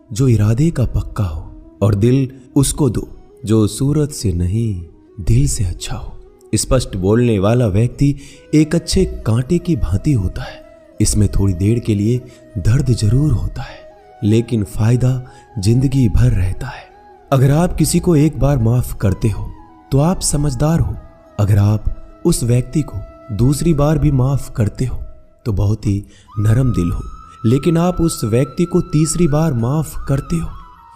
जो इरादे का पक्का हो, और दिल उसको दो जो सूरत से नहीं दिल से अच्छा हो। स्पष्ट बोलने वाला व्यक्ति एक अच्छे कांटे की भांति होता है। इसमें थोड़ी देर के लिए दर्द जरूर होता है, लेकिन फायदा जिंदगी भर रहता है। अगर आप किसी को एक बार माफ करते हो तो आप समझदार हो। अगर आप उस व्यक्ति को दूसरी बार भी माफ करते हो तो बहुत ही नरम दिल हो। लेकिन आप उस व्यक्ति को तीसरी बार माफ करते हो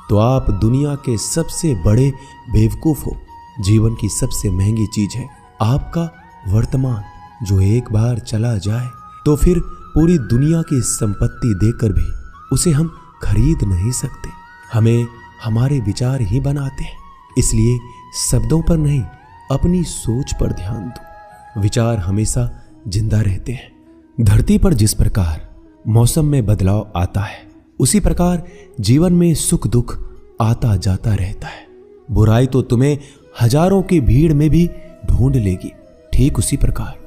तो आप दुनिया के सबसे बड़े बेवकूफ हो। जीवन की सबसे महंगी चीज है आपका वर्तमान, जो एक बार चला जाए तो फिर पूरी दुनिया की संपत्ति देकर भी उसे हम खरीद नहीं सकते। हमें हमारे विचार ही बनाते हैं, इसलिए शब्दों पर नहीं अपनी सोच पर ध्यान दो। विचार हमेशा जिंदा रहते हैं। धरती पर जिस प्रकार मौसम में बदलाव आता है, उसी प्रकार जीवन में सुख दुख आता जाता रहता है। बुराई तो तुम्हें हजारों की भीड़ में भी ढूंढ लेगी, ठीक उसी प्रकार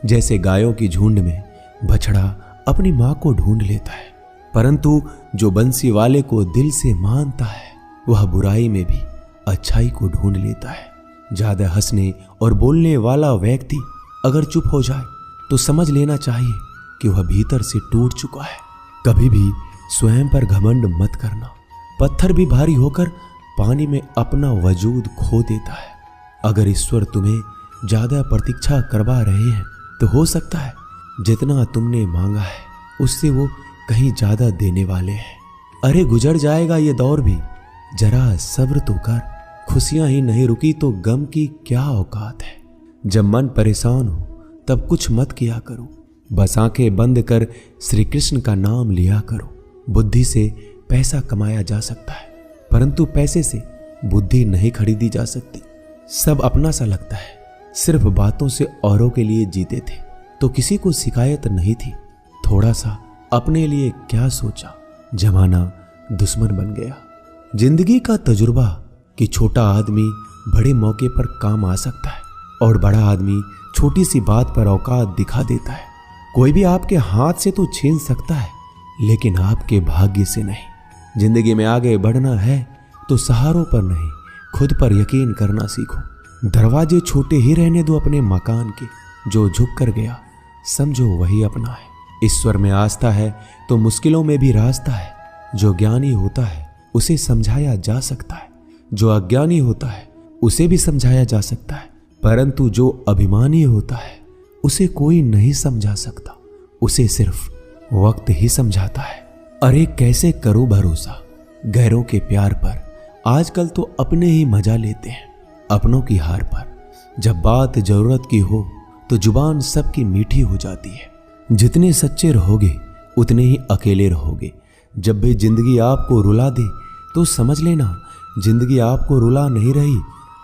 जैसे गायों की झुंड में बछड़ा अपनी मां को ढूंढ लेता है। परंतु जो बंसी वाले को दिल से मानता है, वह बुराई में भी अच्छाई को ढूंढ लेता है। ज्यादा हंसने और बोलने वाला व्यक्ति अगर चुप हो जाए तो समझ लेना चाहिए कि वह भीतर से टूट चुका है। कभी भी स्वयं पर घमंड मत करना। पत्थर भी भारी होकर पानी में अपना वजूद खो देता है। अगर ईश्वर तुम्हें ज्यादा प्रतीक्षा करवा रहे हैं तो हो सकता है जितना तुमने मांगा है उससे वो कहीं ज्यादा देने वाले हैं। अरे गुजर जाएगा ये दौर भी, जरा सब्र तो कर। खुशियां ही नहीं रुकी तो गम की क्या औकात है। जब मन परेशान हो तब कुछ मत किया करो, बस आंखें बंद कर श्री कृष्ण का नाम लिया करो। बुद्धि से पैसा कमाया जा सकता है, परंतु पैसे से बुद्धि नहीं खरीदी जा सकती। सब अपना सा लगता है। सिर्फ बातों से औरों के लिए जीते थे तो किसी को शिकायत नहीं थी। थोड़ा सा अपने लिए क्या सोचा, जमाना दुश्मन बन गया। जिंदगी का तजुर्बा कि छोटा आदमी बड़े मौके पर काम आ सकता है और बड़ा आदमी छोटी सी बात पर औकात दिखा देता है। कोई भी आपके हाथ से तो छीन सकता है, लेकिन आपके भाग्य से नहीं। जिंदगी में आगे बढ़ना है तो सहारों पर नहीं, खुद पर यकीन करना सीखो। दरवाजे छोटे ही रहने दो अपने मकान के। जो झुक कर गया समझो वही अपना है। ईश्वर में आस्था है तो मुश्किलों में भी रास्ता है। जो ज्ञानी होता है उसे समझाया जा सकता है, जो अज्ञानी होता है उसे भी समझाया जा सकता है, परंतु जो अभिमानी होता है उसे कोई नहीं समझा सकता। उसे सिर्फ वक्त ही समझाता है। अरे कैसे करो भरोसा गैरों के प्यार पर। आजकल तो अपने ही मजा लेते हैं अपनों की हार पर। जब बात जरूरत की हो तो जुबान सबकी मीठी हो जाती है। जितने सच्चे रहोगे उतने ही अकेले रहोगे। जब भी जिंदगी आपको रुला दे तो समझ लेना जिंदगी आपको रुला नहीं रही,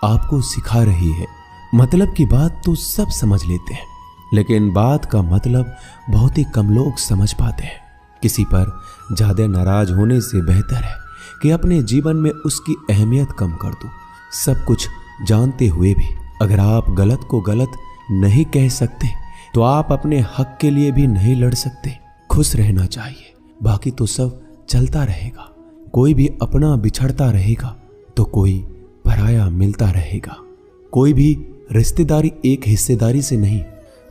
आपको सिखा रही है। मतलब की बात तो सब समझ लेते हैं, लेकिन बात का मतलब बहुत ही कम लोग समझ पाते हैं। किसी पर ज्यादा नाराज होने से बेहतर है कि अपने जीवन में उसकी अहमियत कम कर दो। सब कुछ जानते हुए भी अगर आप गलत को गलत नहीं कह सकते तो आप अपने हक के लिए भी नहीं लड़ सकते। खुश रहना चाहिए, बाकी तो सब चलता रहेगा। कोई भी अपना बिछड़ता रहेगा तो कोई पराया मिलता रहेगा। कोई भी रिश्तेदारी एक हिस्सेदारी से नहीं,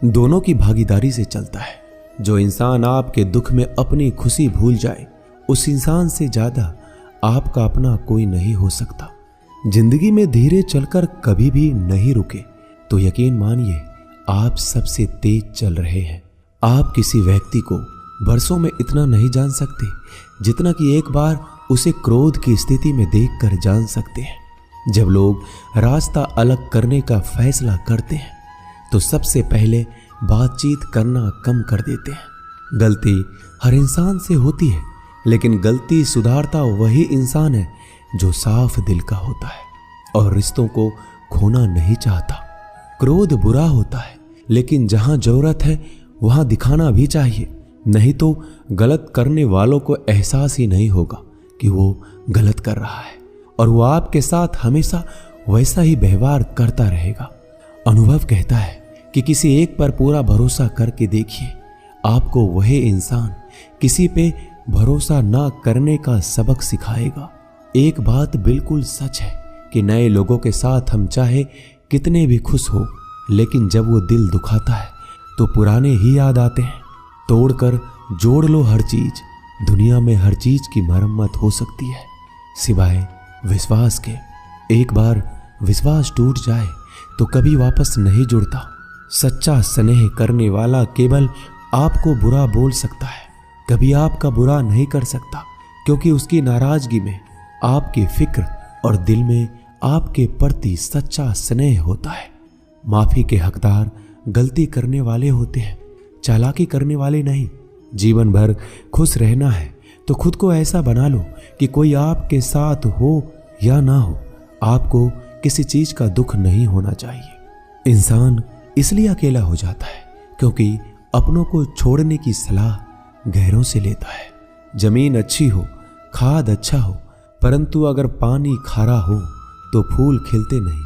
दोनों की भागीदारी से चलता है। जो इंसान आपके दुख में अपनी खुशी भूल जाए, उस इंसान से ज्यादा आपका अपना कोई नहीं हो सकता। जिंदगी में धीरे चलकर कभी भी नहीं रुके तो यकीन मानिए आप सबसे तेज चल रहे हैं। आप किसी व्यक्ति को बरसों में इतना नहीं जान सकते जितना कि एक बार उसे क्रोध की स्थिति में देखकर जान सकते हैं। जब लोग रास्ता अलग करने का फैसला करते हैं तो सबसे पहले बातचीत करना कम कर देते हैं। गलती हर इंसान से होती है, लेकिन गलती सुधारता वही इंसान है जो साफ दिल का होता है और रिश्तों को खोना नहीं चाहता। क्रोध बुरा होता है, लेकिन जहां जरूरत है वहां दिखाना भी चाहिए, नहीं तो गलत करने वालों को एहसास ही नहीं होगा कि वो गलत कर रहा है और वो आपके साथ हमेशा वैसा ही व्यवहार करता रहेगा। अनुभव कहता है कि किसी एक पर पूरा भरोसा करके देखिए, आपको वही इंसान किसी पे भरोसा ना करने का सबक सिखाएगा। एक बात बिल्कुल सच है कि नए लोगों के साथ हम चाहे कितने भी खुश हो, लेकिन जब वो दिल दुखाता है तो पुराने ही याद आते हैं। तोड़कर जोड़ लो हर चीज, दुनिया में हर चीज की मरम्मत हो सकती है सिवाय विश्वास के। एक बार विश्वास टूट जाए तो कभी वापस नहीं जुड़ता। सच्चा स्नेह करने वाला केवल आपको बुरा बोल सकता है, कभी आपका बुरा नहीं कर सकता, क्योंकि उसकी नाराजगी में आपकी फिक्र और दिल में आपके प्रति सच्चा स्नेह होता है। माफी के हकदार गलती करने वाले होते हैं, चालाकी करने वाले नहीं। जीवन भर खुश रहना है तो खुद को ऐसा बना लो कि कोई आपके साथ हो या ना हो, आपको किसी चीज का दुख नहीं होना चाहिए। इंसान इसलिए अकेला हो जाता है क्योंकि अपनों को छोड़ने की सलाह गैरों से लेता है। जमीन अच्छी हो, खाद अच्छा हो, परंतु अगर पानी खारा हो तो फूल खिलते नहीं।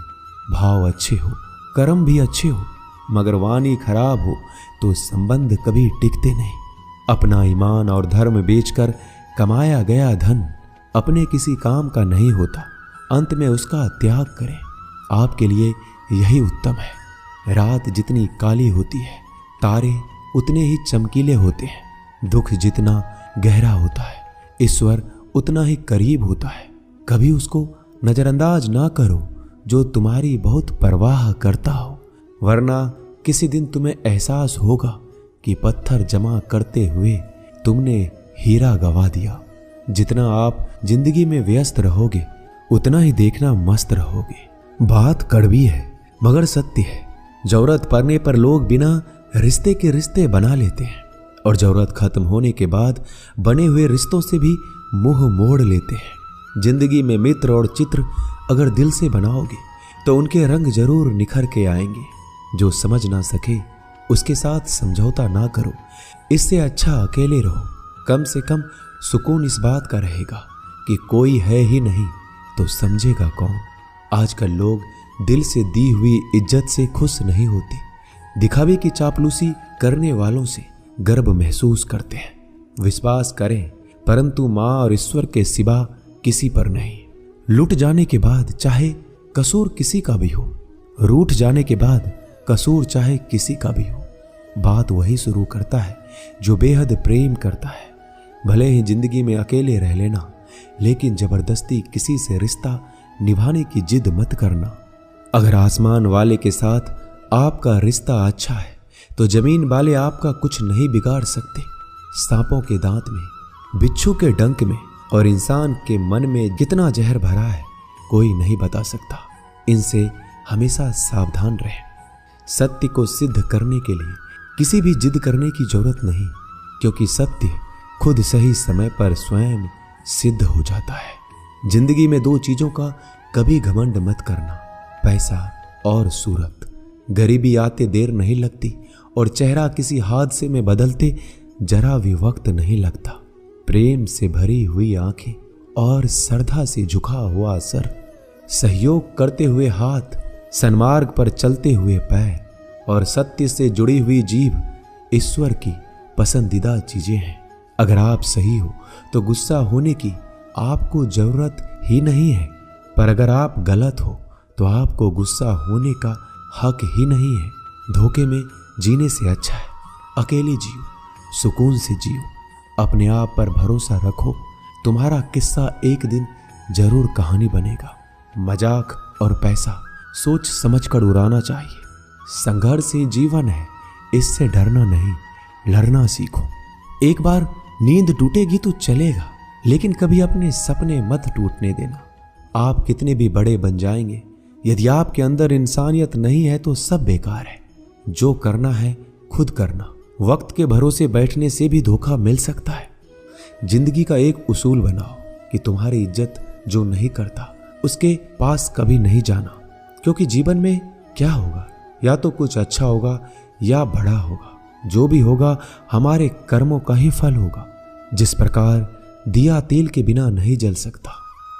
भाव अच्छे हो, कर्म भी अच्छे हो, मगर वाणी खराब हो तो संबंध कभी टिकते नहीं। अपना ईमान और धर्म बेचकर कमाया गया धन अपने किसी काम का नहीं होता, अंत में उसका त्याग करें। आपके लिए यही उत्तम है। रात जितनी काली होती है, तारे उतने ही चमकीले होते हैं। दुख जितना गहरा होता है, ईश्वर उतना ही करीब होता है। कभी उसको नजरअंदाज ना करो जो तुम्हारी बहुत परवाह करता हो, वरना किसी दिन तुम्हें एहसास होगा कि पत्थर जमा करते हुए तुमने हीरा गवा दिया। जितना आप जिंदगी में व्यस्त रहोगे उतना ही देखना मस्त रहोगे। बात कड़वी है मगर सत्य है। जरूरत पड़ने पर लोग बिना रिश्ते के रिश्ते बना लेते हैं और जरूरत खत्म होने के बाद बने हुए रिश्तों से भी मुंह मोड़ लेते हैं। जिंदगी में मित्र और चित्र अगर दिल से बनाओगे तो उनके रंग जरूर निखर के आएंगे। जो समझ ना सके उसके साथ समझौता ना करो, इससे अच्छा अकेले रहो। कम से कम सुकून इस बात का रहेगा कि कोई है ही नहीं तो समझेगा कौन। आजकल लोग दिल से दी हुई इज्जत से खुश नहीं होते, दिखावे की चापलूसी करने वालों से गर्व महसूस करते हैं। विश्वास करें परंतु मां और ईश्वर के सिवा किसी पर नहीं। लुट जाने के बाद चाहे कसूर किसी का भी हो, रूठ जाने के बाद कसूर चाहे किसी का भी हो, बात वही शुरू करता है जो बेहद प्रेम करता है। भले ही जिंदगी में अकेले रह लेना, लेकिन जबरदस्ती किसी से रिश्ता निभाने की जिद मत करना। अगर आसमान वाले के साथ आपका रिश्ता अच्छा है तो जमीन वाले आपका कुछ नहीं बिगाड़ सकते। सांपों के दांत में, बिच्छू के डंक में और इंसान के मन में कितना जहर भरा है कोई नहीं बता सकता। इनसे हमेशा सावधान रहें। सत्य को सिद्ध करने के लिए किसी भी जिद करने की जरूरत नहीं, क्योंकि सत्य खुद सही समय पर स्वयं सिद्ध हो जाता है। जिंदगी में दो चीजों का कभी घमंड मत करना, पैसा और सूरत। गरीबी आते देर नहीं लगती और चेहरा किसी हादसे में बदलते जरा भी वक्त नहीं लगता। प्रेम से भरी हुई आंखें और श्रद्धा से झुका हुआ सर, सहयोग करते हुए हाथ, सन्मार्ग पर चलते हुए पैर और सत्य से जुड़ी हुई जीभ ईश्वर की पसंदीदा चीजें हैं। अगर आप सही हो तो गुस्सा होने की आपको जरूरत ही नहीं है, पर अगर आप गलत हो तो आपको गुस्सा होने का हक ही नहीं है। धोखे में जीने से अच्छा है अकेले जियो, सुकून से जियो, अपने आप पर भरोसा रखो। तुम्हारा किस्सा एक दिन जरूर कहानी बनेगा। मजाक और पैसा सोच समझकर उड़ाना चाहिए। संघर्ष ही जीवन है, इससे डरना नहीं, लड़ना सीखो। एक बार नींद टूटेगी तो चलेगा, लेकिन कभी अपने सपने मत टूटने देना। आप कितने भी बड़े बन जाएंगे, यदि आपके अंदर इंसानियत नहीं है तो सब बेकार है। जो करना है खुद करना। वक्त के भरोसे बैठने से भी धोखा मिल सकता है। जिंदगी का एक उसूल बनाओ कि तुम्हारी इज्जत जो नहीं करता उसके पास कभी नहीं जाना, क्योंकि जीवन में क्या होगा, या तो कुछ अच्छा होगा या बड़ा होगा। जो भी होगा हमारे कर्मों का ही फल होगा। जिस प्रकार दिया तेल के बिना नहीं जल सकता,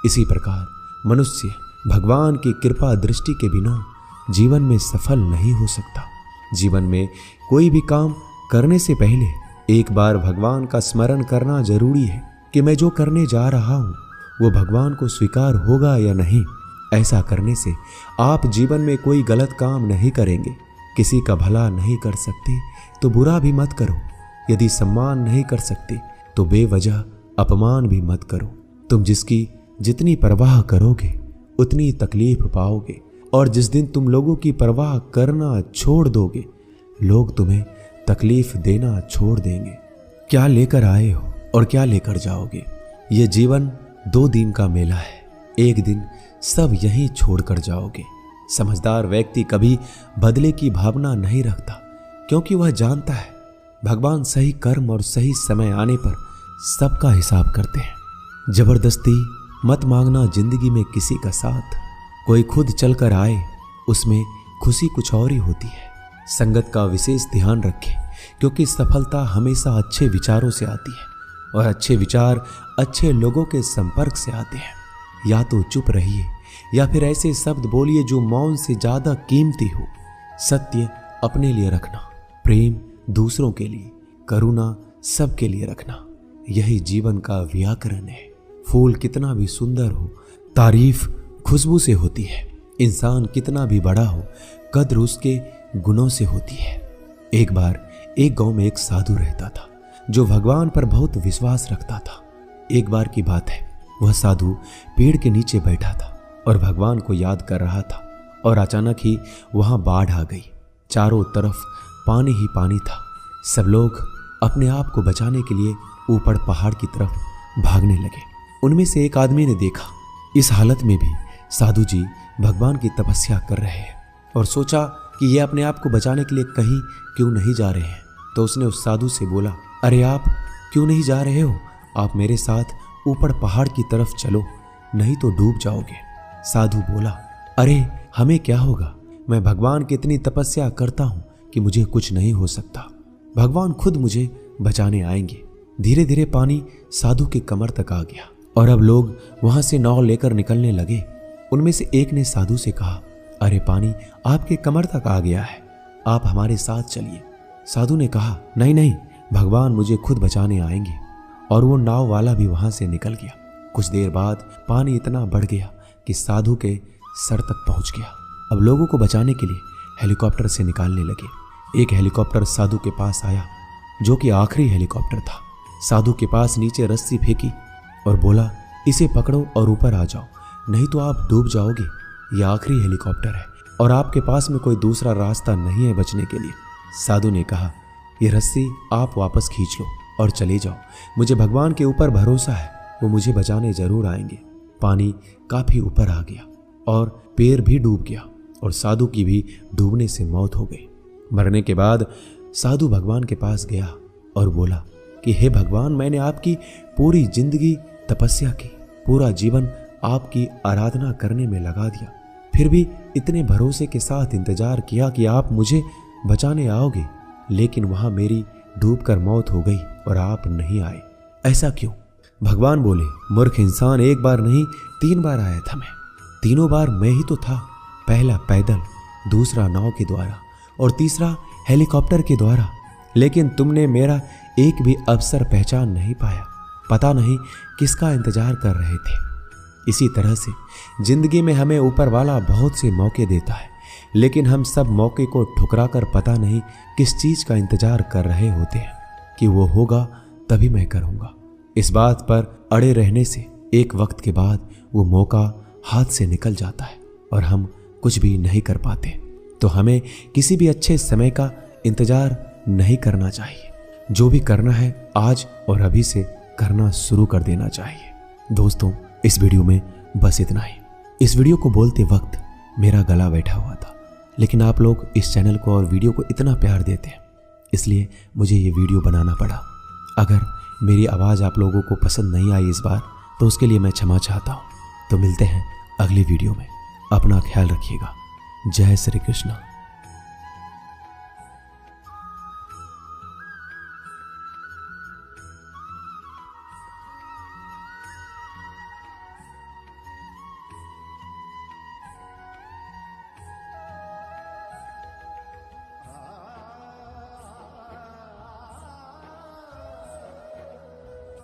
इसी प्रकार मनुष्य भगवान की कृपा दृष्टि के बिना जीवन में सफल नहीं हो सकता। जीवन में कोई भी काम करने से पहले एक बार भगवान का स्मरण करना जरूरी है कि मैं जो करने जा रहा हूं वो भगवान को स्वीकार होगा या नहीं। ऐसा करने से आप जीवन में कोई गलत काम नहीं करेंगे। किसी का भला नहीं कर सकते तो बुरा भी मत करो। यदि सम्मान नहीं कर सकते तो बेवजह अपमान भी मत करो। तुम जिसकी जितनी परवाह करोगे उतनी तकलीफ पाओगे, और जिस दिन तुम लोगों की परवाह करना छोड़ दोगे लोग तुम्हें तकलीफ देना छोड़ देंगे। क्या लेकर आए हो और क्या लेकर जाओगे? ये जीवन 2 दिन का मेला है। एक दिन सब यहीं छोड़कर जाओगे। समझदार व्यक्ति कभी बदले की भावना नहीं रखता, क्योंकि वह जानता है भगवान सही कर्म और सही समय आने पर सबका हिसाब करते हैं। जबरदस्ती मत मांगना जिंदगी में किसी का साथ। कोई खुद चलकर आए उसमें खुशी कुछ और ही होती है। संगत का विशेष ध्यान रखें, क्योंकि सफलता हमेशा अच्छे विचारों से आती है और अच्छे विचार अच्छे लोगों के संपर्क से आते हैं। या तो चुप रहिए या फिर ऐसे शब्द बोलिए जो मौन से ज्यादा कीमती हो। सत्य अपने लिए रखना, प्रेम दूसरों के लिए, करुणा सबके लिए रखना, यही जीवन का व्याकरण है। फूल कितना भी सुंदर हो, तारीफ खुशबू से होती है। इंसान कितना भी बड़ा हो, कद्र उसके गुणों से होती है। एक बार एक गांव में एक साधु रहता था जो भगवान पर बहुत विश्वास रखता था। एक बार की बात है, वह साधु पेड़ के नीचे बैठा था और भगवान को याद कर रहा था, और अचानक ही वहां बाढ़ आ गई। चारों तरफ पानी ही पानी था। सब लोग अपने आप को बचाने के लिए ऊपर पहाड़ की तरफ भागने लगे। उनमें से एक आदमी ने देखा इस हालत में भी साधु जी भगवान की तपस्या कर रहे हैं, और सोचा कि ये अपने आप को बचाने के लिए कहीं क्यों नहीं जा रहे हैं। तो उसने उस साधु से बोला, अरे आप क्यों नहीं जा रहे हो? आप मेरे साथ ऊपर पहाड़ की तरफ चलो, नहीं तो डूब जाओगे। साधु बोला, अरे हमें क्या होगा? मैं भगवान की इतनी तपस्या करता हूं कि मुझे कुछ नहीं हो सकता। भगवान खुद मुझे बचाने आएंगे। धीरे धीरे पानी साधु के कमर तक आ गया और अब लोग वहां से नाव लेकर निकलने लगे। उनमें से एक ने साधु से कहा, अरे पानी आपके कमर तक आ गया है, आप हमारे साथ चलिए। साधु ने कहा, नहीं नहीं, भगवान मुझे खुद बचाने आएंगे। और वो नाव वाला भी वहां से निकल गया। कुछ देर बाद पानी इतना बढ़ गया कि साधु के सर तक पहुंच गया। अब लोगों को बचाने के लिए हेलीकॉप्टर से निकालने लगे। एक हेलीकॉप्टर साधु के पास आया, जो कि आखिरी हेलीकॉप्टर था। साधु के पास नीचे रस्सी फेंकी और बोला, इसे पकड़ो और ऊपर आ जाओ, नहीं तो आप डूब जाओगे। यह आखिरी हेलीकॉप्टर है और आपके पास में कोई दूसरा रास्ता नहीं है बचने के लिए। साधु ने कहा, यह रस्सी आप वापस खींच लो और चले जाओ। मुझे भगवान के ऊपर भरोसा है, वो मुझे बचाने जरूर आएंगे। पानी काफी ऊपर आ गया और पैर भी डूब गया और साधु की भी डूबने से मौत हो गई। मरने के बाद साधु भगवान के पास गया और बोला कि हे भगवान, मैंने आपकी पूरी जिंदगी तपस्या की, पूरा जीवन आपकी आराधना करने में लगा दिया, फिर भी इतने भरोसे के साथ इंतजार किया कि आप मुझे बचाने आओगे, लेकिन वहां मेरी डूबकर मौत हो गई और आप नहीं आए। ऐसा क्यों? भगवान बोले, मूर्ख इंसान, एक बार नहीं 3 बार आया था मैं। तीनों बार मैं ही तो था। पहला पैदल, दूसरा नाव के द्वारा और तीसरा हेलीकॉप्टर के द्वारा, लेकिन तुमने मेरा एक भी अवसर पहचान नहीं पाया। पता नहीं किसका इंतजार कर रहे थे। इसी तरह से जिंदगी में हमें ऊपर वाला बहुत से मौके देता है, लेकिन हम सब मौके को ठुकरा कर पता नहीं किस चीज का इंतजार कर रहे होते हैं कि वो होगा तभी मैं करूंगा। इस बात पर अड़े रहने से एक वक्त के बाद वो मौका हाथ से निकल जाता है और हम कुछ भी नहीं कर पाते। तो हमें किसी भी अच्छे समय का इंतजार नहीं करना चाहिए। जो भी करना है आज और अभी से करना शुरू कर देना चाहिए। दोस्तों, इस वीडियो में बस इतना ही। इस वीडियो को बोलते वक्त मेरा गला बैठा हुआ था, लेकिन आप लोग इस चैनल को और वीडियो को इतना प्यार देते हैं, इसलिए मुझे ये वीडियो बनाना पड़ा। अगर मेरी आवाज़ आप लोगों को पसंद नहीं आई इस बार, तो उसके लिए मैं क्षमा चाहता हूँ। तो मिलते हैं अगली वीडियो में। अपना ख्याल रखिएगा। जय श्री कृष्ण।